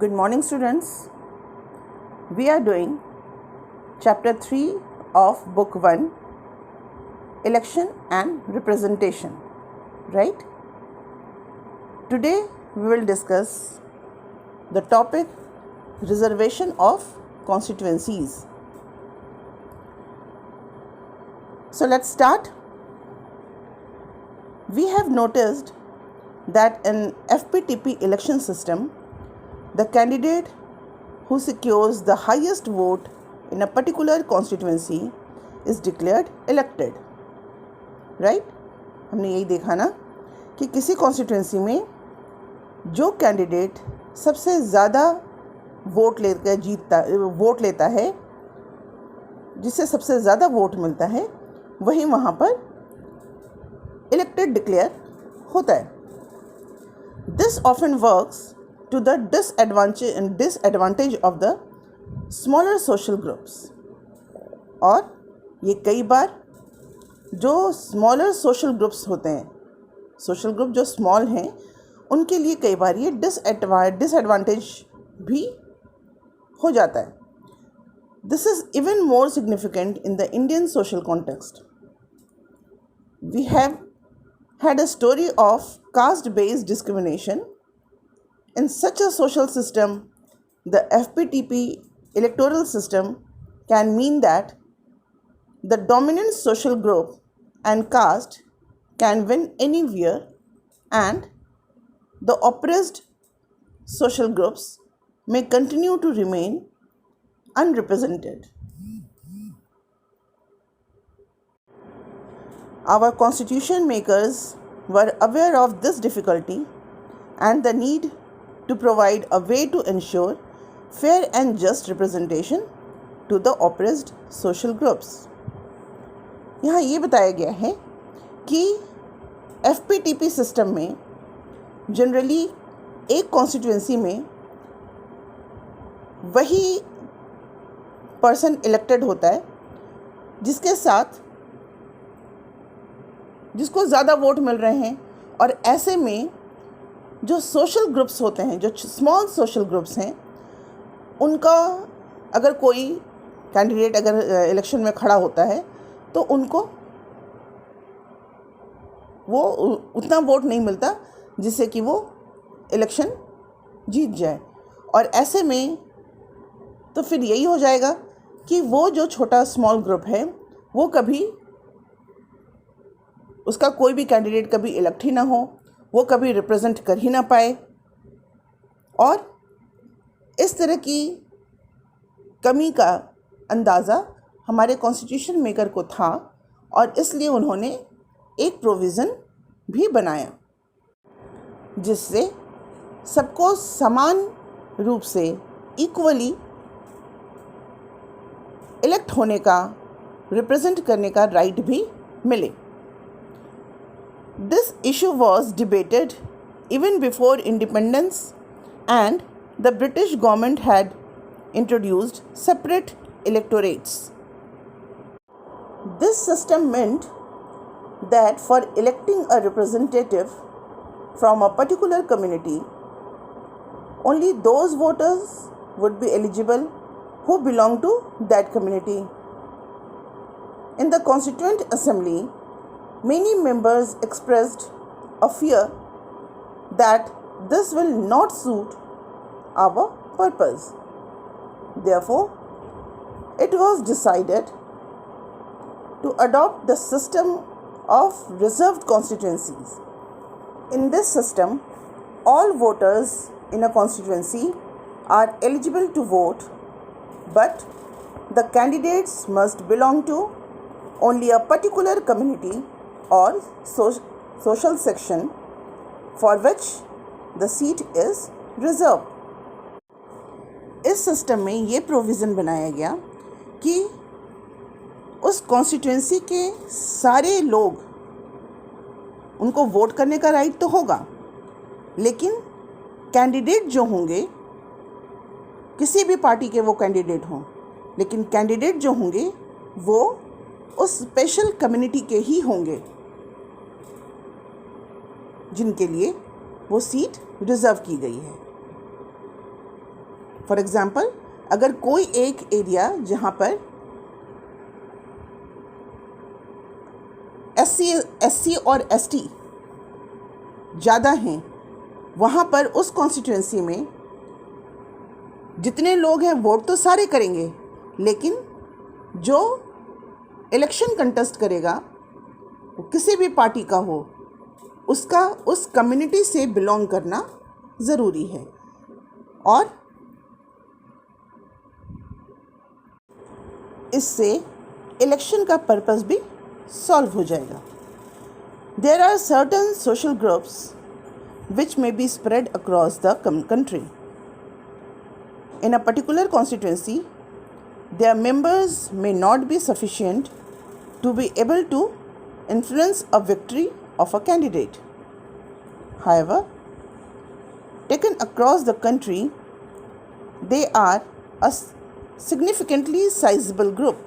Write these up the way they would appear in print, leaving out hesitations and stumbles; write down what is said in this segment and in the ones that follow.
Good morning, students. We are doing chapter 3 of book 1, Election and Representation, right? Today we will discuss the topic reservation of constituencies. So let's start. We have noticed that in FPTP election system, the candidate who secures the highest vote in a particular constituency is declared elected, right? हमने यही देखा ना कि किसी constituency में जो candidate सबसे ज़्यादा वोट लेता है, जिससे सबसे ज़्यादा वोट मिलता है, वही वहाँ पर इलेक्टेड डिक्लेयर होता है. This often works to the disadvantage of the smaller social groups. और ये कई बार जो smaller social groups होते हैं, social group जो small हैं, उनके लिए कई बार ये disadvantage भी हो जाता है. This is even more significant in the Indian social context. We have had a story of caste-based discrimination. In such a social system, the FPTP electoral system can mean that the dominant social group and caste can win anywhere and the oppressed social groups may continue to remain unrepresented. Our constitution makers were aware of this difficulty and the need to provide a way to ensure fair and just representation to the oppressed social groups. यहाँ ये बताया गया है कि FPTP system में generally एक constituency में वही पर्सन इलेक्टेड होता है जिसको ज़्यादा वोट मिल रहे हैं. और ऐसे में जो सोशल ग्रुप्स होते हैं, जो स्मॉल सोशल ग्रुप्स हैं, उनका अगर कोई कैंडिडेट अगर इलेक्शन में खड़ा होता है तो उनको वो उतना वोट नहीं मिलता जिससे कि वो इलेक्शन जीत जाए. और ऐसे में तो फिर यही हो जाएगा कि वो जो छोटा स्मॉल ग्रुप है वो कभी उसका कोई भी कैंडिडेट कभी इलेक्ट ही ना हो, वो कभी रिप्रेजेंट कर ही ना पाए. और इस तरह की कमी का अंदाज़ा हमारे कॉन्स्टिट्यूशन मेकर को था और इसलिए उन्होंने एक प्रोविज़न भी बनाया जिससे सबको समान रूप से इक्वली इलेक्ट होने का, रिप्रेजेंट करने का राइट भी मिले. This issue was debated even before independence and the British government had introduced separate electorates. This system meant that for electing a representative from a particular community, only those voters would be eligible who belong to that community. In the Constituent Assembly, many members expressed a fear that this will not suit our purpose. Therefore, it was decided to adopt the system of reserved constituencies. In this system, all voters in a constituency are eligible to vote, but the candidates must belong to only a particular community or social section for which the seat is reserved. इस system में ये provision बनाया गया कि उस constituency के सारे लोग, उनको वोट करने का राइट तो होगा, लेकिन कैंडिडेट जो होंगे, किसी भी पार्टी के वो कैंडिडेट हों, लेकिन कैंडिडेट जो होंगे वो उस स्पेशल कम्युनिटी के ही होंगे जिनके लिए वो सीट रिज़र्व की गई है. फॉर एग्ज़ाम्पल, अगर कोई एक एरिया जहाँ पर एससी और एसटी ज़्यादा हैं, वहाँ पर उस कॉन्स्टिट्यूंसी में जितने लोग हैं वोट तो सारे करेंगे, लेकिन जो इलेक्शन कंटेस्ट करेगा वो किसी भी पार्टी का हो, उसका उस कम्युनिटी से बिलोंग करना ज़रूरी है और इससे इलेक्शन का पर्पस भी सॉल्व हो जाएगा. There are certain social groups which may be spread across the country. In a particular constituency, their members may not be sufficient to be able to influence a victory of a candidate. However, taken across the country, they are a significantly sizable group.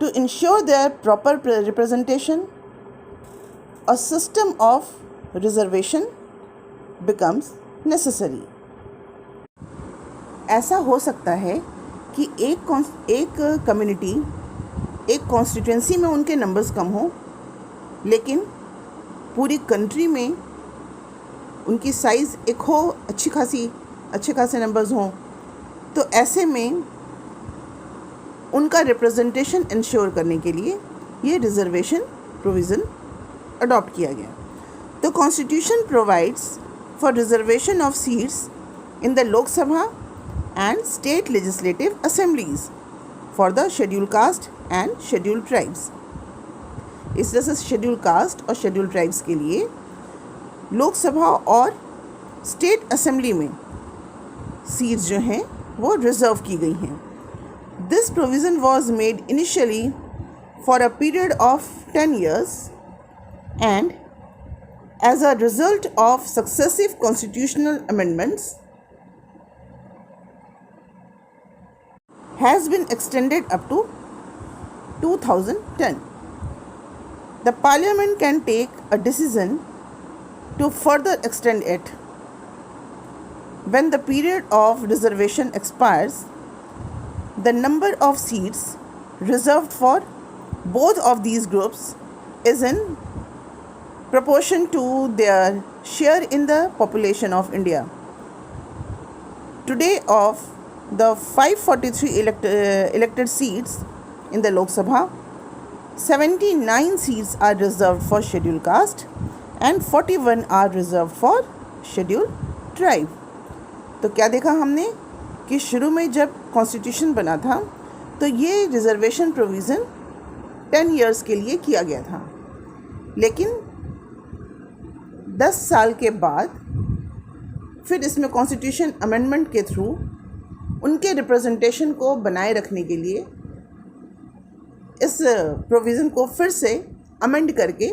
To ensure their proper representation, a system of reservation becomes necessary. ऐसा हो सकता है कि एक community, एक constituency में उनके numbers कम हो, लेकिन पूरी कंट्री में उनकी साइज़ एक हो, अच्छे खासे नंबर्स हों. तो ऐसे में उनका रिप्रेजेंटेशन इंश्योर करने के लिए ये रिजर्वेशन प्रोविज़न अडॉप्ट किया गया. The Constitution provides for reservation of seats in the Lok Sabha and state legislative assemblies for the scheduled caste and scheduled tribes. इस तरह से scheduled caste और scheduled tribes के लिए लोक सभा और स्टेट असेंबली में सीट्स जो हैं वो रिजर्व की गई हैं. This provision was made initially for a period of 10 years and as a result of successive constitutional amendments has been extended up to 2010. The Parliament can take a decision to further extend it. When the period of reservation expires, the number of seats reserved for both of these groups is in proportion to their share in the population of India. Today, of the 543 elected seats in the Lok Sabha, 79 seats are reserved for scheduled caste and 41 are reserved for scheduled tribe. तो क्या देखा हमने कि शुरू में जब constitution बना था तो ये रिजर्वेशन प्रोविज़न 10 इयर्स के लिए किया गया था, लेकिन 10 साल के बाद फिर इसमें कॉन्स्टिट्यूशन अमेंडमेंट के थ्रू उनके रिप्रेजेंटेशन को बनाए रखने के लिए इस प्रोविज़न को फिर से अमेंड करके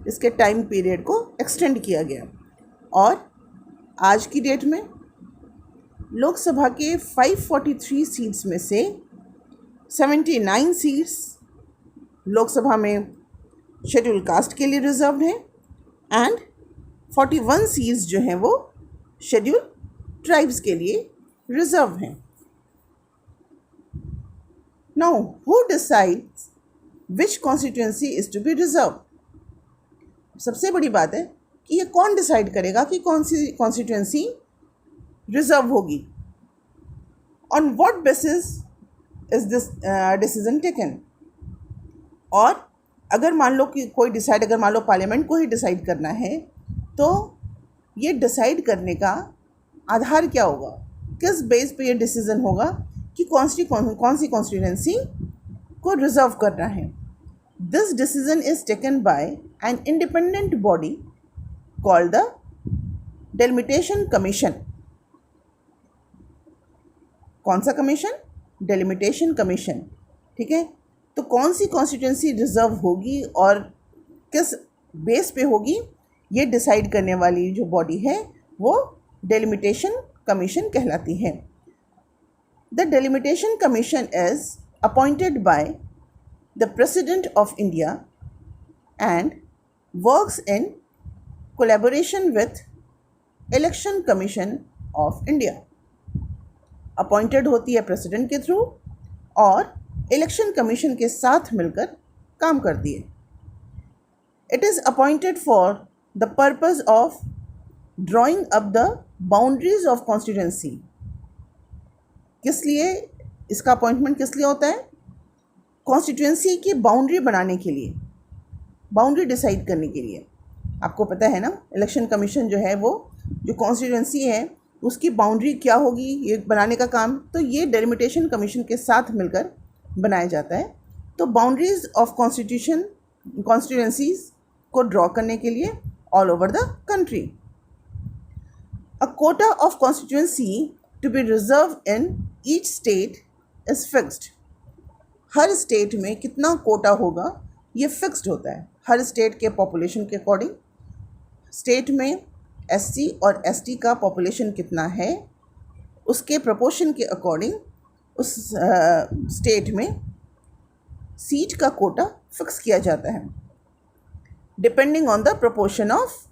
इसके टाइम पीरियड को एक्सटेंड किया गया. और आज की डेट में लोकसभा के 543 सीट्स में से 79 सीट्स लोकसभा में शेड्यूल कास्ट के लिए रिजर्व हैं एंड 41 सीट्स जो हैं वो शेड्यूल ट्राइब्स के लिए रिजर्व हैं. Now who decides which constituency is to be reserve? सबसे बड़ी बात है कि ये कौन डिसाइड करेगा कि कौन सी कॉन्स्टिट्यूंसी रिजर्व होगी. On what basis is this decision taken? और अगर मान लो कि कोई डिसाइड, अगर मान लो पार्लियामेंट को ही डिसाइड करना है, तो ये डिसाइड करने का आधार क्या होगा, किस बेस पे ये डिसीज़न होगा कि कौन सी कॉन्स्टिट्यूंसी को रिजर्व करना है. This decision is taken by an independent body called the delimitation commission. कौन सा कमीशन? Delimitation commission. ठीक है, तो कौन सी कॉन्स्टिट्यूंसी रिजर्व होगी और किस बेस पे होगी, ये डिसाइड करने वाली जो बॉडी है वो डेलिमिटेशन कमीशन कहलाती है. The delimitation commission is appointed by the president of India and works in collaboration with election commission of India. Appointed होती है प्रेसिडेंट के थ्रू और इलेक्शन कमीशन के साथ मिलकर काम करती है। It is appointed for the purpose of drawing up the boundaries of constituency. किस लिए इसका अपॉइंटमेंट किस लिए होता है? कॉन्स्टिट्यूंसी की बाउंड्री बनाने के लिए, बाउंड्री डिसाइड करने के लिए। आपको पता है ना, इलेक्शन कमीशन जो है वो जो कॉन्स्टिट्यूंसी है उसकी बाउंड्री क्या होगी ये बनाने का काम तो ये डेलिमिटेशन कमीशन के साथ मिलकर बनाया जाता है। तो बाउंड्रीज ऑफ कॉन्स्टिट्यूंसीज को ड्रॉ करने के लिए all over the country. A quota of constituency to be reserve in each state is fixed. हर स्टेट में कितना कोटा होगा ये फिक्स्ड होता है, हर स्टेट के पॉपुलेशन के अकॉर्डिंग। स्टेट में एससी और एसटी का पॉपुलेशन कितना है उसके प्रोपोर्शन के अकॉर्डिंग उस स्टेट में सीट का कोटा फिक्स किया जाता है, depending on the proportion of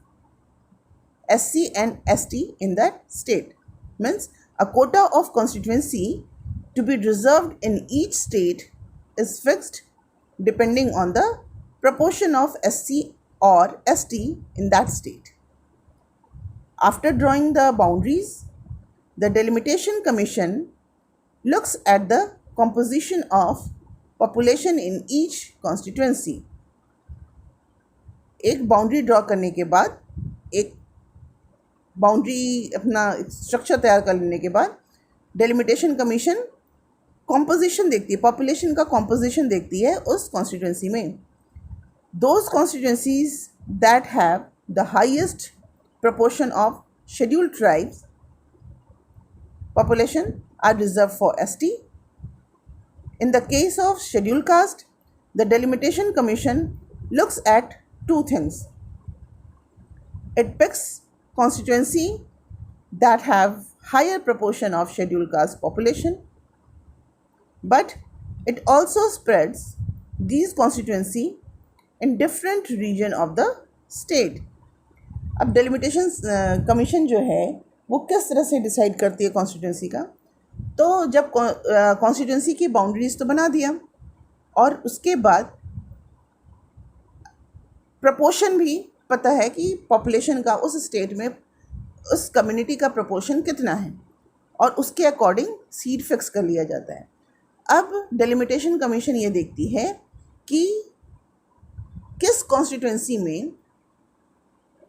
SC and ST in that state. Means a quota of constituency to be reserved in each state is fixed depending on the proportion of SC or ST in that state. After drawing the boundaries, the Delimitation Commission looks at the composition of population in each constituency. एक boundary draw करने के बाद, एक boundary अपना structure तैयार कर लेने के बाद डेलिमिटेशन कमीशन कॉम्पोजिशन देखती है, पॉपुलेशन का कॉम्पोजिशन देखती है उस कॉन्स्टिट्यूंसी में। Those constituencies that have the highest proportion of scheduled tribes population are reserved for ST. In the case of scheduled caste, the Delimitation Commission looks at two things. It picks constituency that have higher proportion of scheduled caste population, but it also spreads these constituency in different region of the state. अब delimitation commission जो है वो किस तरह से decide करती है constituency का? तो जब कॉन्स्टिट्यूंसी की बाउंड्रीज तो बना दिया और उसके बाद प्रपोर्शन भी पता है कि पॉपुलेशन का उस स्टेट में उस कम्युनिटी का प्रपोर्शन कितना है और उसके अकॉर्डिंग सीट फिक्स कर लिया जाता है। अब डेलिमिटेशन कमीशन ये देखती है कि किस कॉन्स्टिट्यूंसी में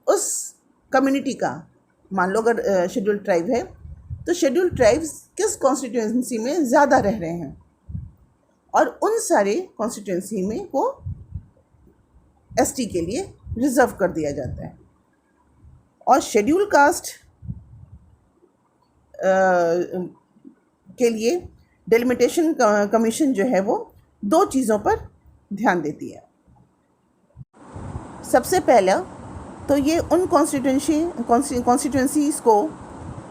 उस कम्युनिटी का, मान लो अगर शेड्यूल्ड ट्राइब है तो शेड्यूल्ड ट्राइब्स किस कॉन्स्टिट्यूंसी में ज़्यादा रह रहे हैं और उन सारे कॉन्स्टिट्यूंसी में वो एसटी के लिए रिज़र्व कर दिया जाता है। और शेड्यूल कास्ट के लिए डेलिमिटेशन कमीशन जो है वो दो चीज़ों पर ध्यान देती है। सबसे पहला तो ये उन कॉन्स्टिट्यूंसीज़ को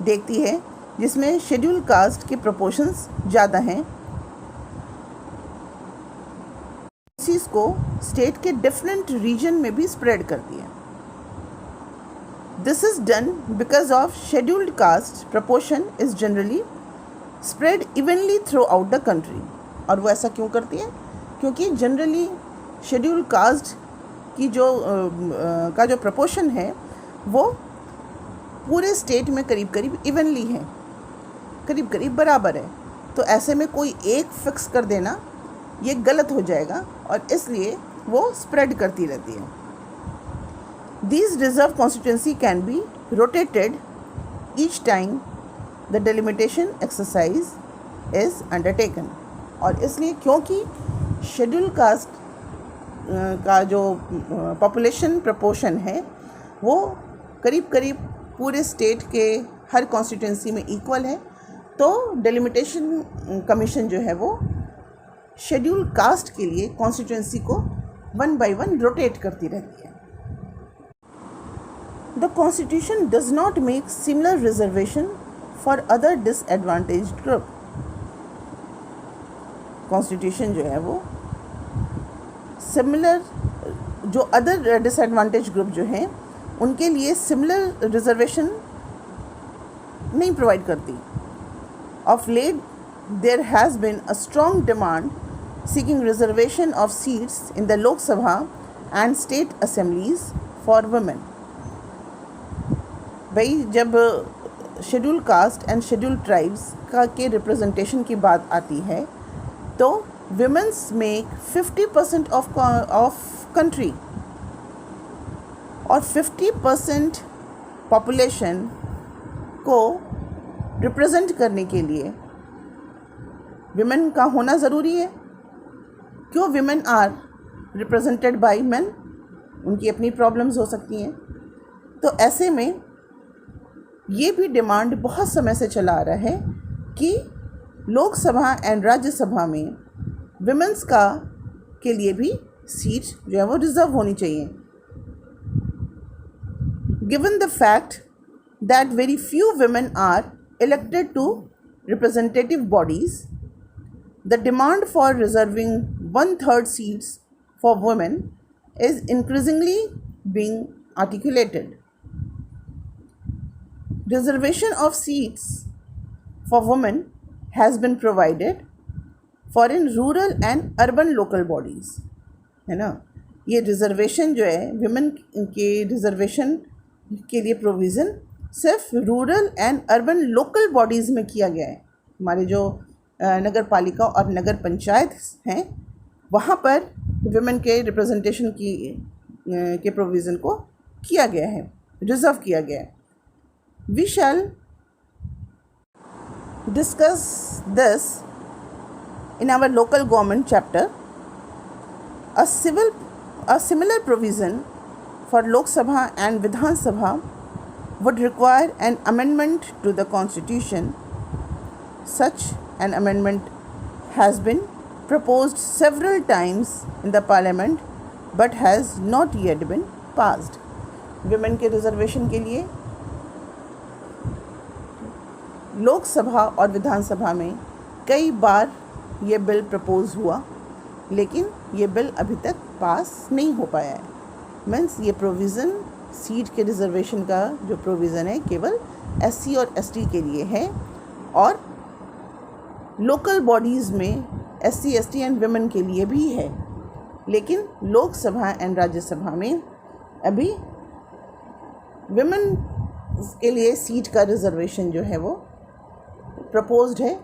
देखती है जिसमें शेड्यूल कास्ट के प्रोपोर्शंस ज़्यादा हैं, को स्टेट के डिफरेंट रीजन में भी स्प्रेड करती है। This is done because of scheduled caste proportion is generally spread evenly through out the country. और वो ऐसा क्यों करती है? क्योंकि जनरली शेड्यूल्ड कास्ट की जो प्रपोर्शन है वो पूरे स्टेट में करीब करीब इवनली है, करीब करीब बराबर है। तो ऐसे में कोई एक फिक्स कर देना ये गलत हो जाएगा और इसलिए वो स्प्रेड करती रहती है। These reserve constituency can be rotated each time the delimitation exercise is undertaken। और इसलिए क्योंकि शेड्यूल कास्ट का जो पॉपुलेशन प्रपोर्शन है वो करीब करीब पूरे स्टेट के हर कॉन्स्टिट्यूंसी में इक्वल है, तो डेलिमिटेशन कमीशन जो है वो शेड्यूल कास्ट के लिए कॉन्स्टिट्यूंसी को 1 by 1 रोटेट करती रहती है। The constitution does not make similar reservation for other disadvantaged group. Constitution जो है वो सिमिलर जो अदर डिसएडवांटेज ग्रुप जो हैं उनके लिए सिमिलर रिजर्वेशन नहीं प्रोवाइड करती। Of late there has been a strong demand seeking reservation of seats in the Lok Sabha and state assemblies for women। भाई जब schedule caste and schedule tribes का के रिप्रेजेंटेशन की बात आती है तो विमेंस मेक 50% ऑफ कंट्री और 50% पॉपुलेशन को रिप्रेजेंट करने के लिए विमेन का होना ज़रूरी है। क्यों? Women are represented by men, उनकी अपनी प्रॉब्लम्स हो सकती हैं। तो ऐसे में ये भी डिमांड बहुत समय से चला आ रहा है कि लोकसभा एंड राज्यसभा में विमेंस का के लिए भी सीट जो है वो रिजर्व होनी चाहिए। Given the fact that very few women are elected to representative bodies, the demand for reserving 1/3 seats for women is increasingly being articulated. Reservation of seats for women has been provided for in rural and urban local bodies, है ना। ये reservation जो है women के reservation के लिए provision सिर्फ rural and urban local bodies में किया गया है। हमारे जो नगर पालिका और नगर पंचायत हैं वहाँ पर विमेन के रिप्रेजेंटेशन के प्रोविज़न को किया गया है, रिजर्व किया गया है। We shall discuss this in our local government chapter. A similar provision for Lok Sabha and Vidhan Sabha would require an amendment to the Constitution. Such an amendment has been proposed several times in the Parliament but has not yet been passed. Women के reservation के लिए लोकसभा और विधानसभा में कई बार ये bill propose हुआ लेकिन ये बिल अभी तक पास नहीं हो पाया है। मीन्स ये प्रोविज़न सीट के रिजर्वेशन का जो प्रोविज़न है केवल एससी और एसटी के लिए है और लोकल बॉडीज़ में एससी एसटी एंड विमेन के लिए भी है, लेकिन लोकसभा एंड राज्यसभा में अभी विमेन के लिए सीट का रिजर्वेशन जो है वो प्रपोज्ड है,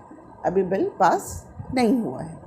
अभी बिल पास नहीं हुआ है।